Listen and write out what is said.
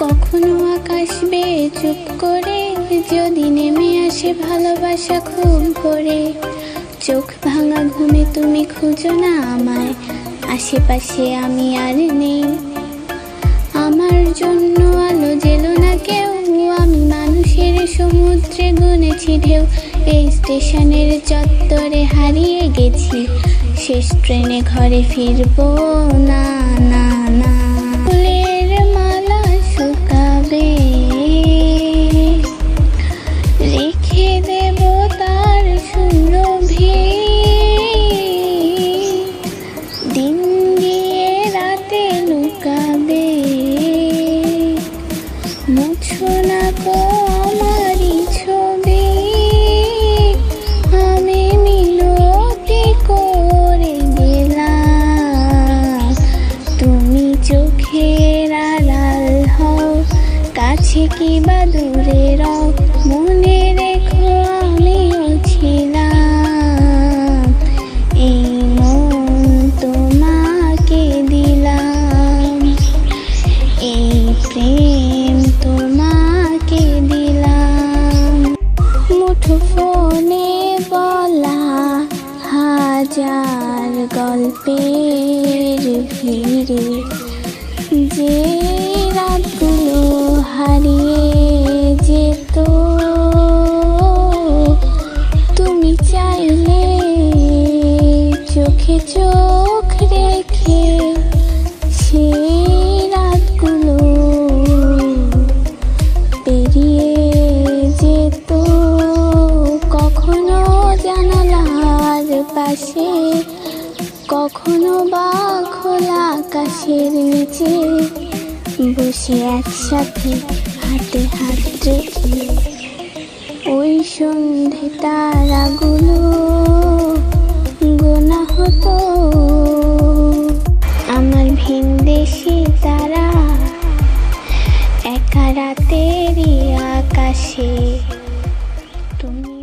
কখনো আকাশ বেয়ে চুপ করে যদি নেমে আসে ভালোবাসা খুব করে। চোখ ভাঙা ঘুমে তুমি খুঁজো না আমায়, আশেপাশে আমি আর নেই। আমার জন্য আলো জেলো না কেউ, আমি মানুষের সমুদ্রে গুনেছি ঢেউ। এই স্টেশনের চত্বরে হারিয়ে গেছি, শেষ ট্রেনে ঘরে ফিরবো না না না। ফুলের মালা শুকাবে, রেখে দেব তার সুরভি। দিন গিয়ে রাতে লুকাবে, মুছো না গো আমারই ছবি। আমি মিনতি করে গেলাম, তুমি চোখের আড়াল হও, কাছে কি বা দূরে রও। মনে রেখো আমিও ছিলাম, এই মন তোমাকে দিলাম, এই প্রেম তোমাকে দিলাম। মুঠোফোনে বলা হাজার গল্পের ভিড়ে যে রাতগুলো হারিয়ে যেত, তুমি চাইলে চোখে চোখ রেখে সেই রাতগুলো পেরিয়ে যেত। কখনো জানালার পাশে, কখনো বা খোলা আকাশের নিচে বসে একসাথে হাতে হাত রেখে ওই সন্ধে তারাগুলো গোনা হতো। আমার ভিনদেশি তারা একা রাতেরই আকাশে তুমি।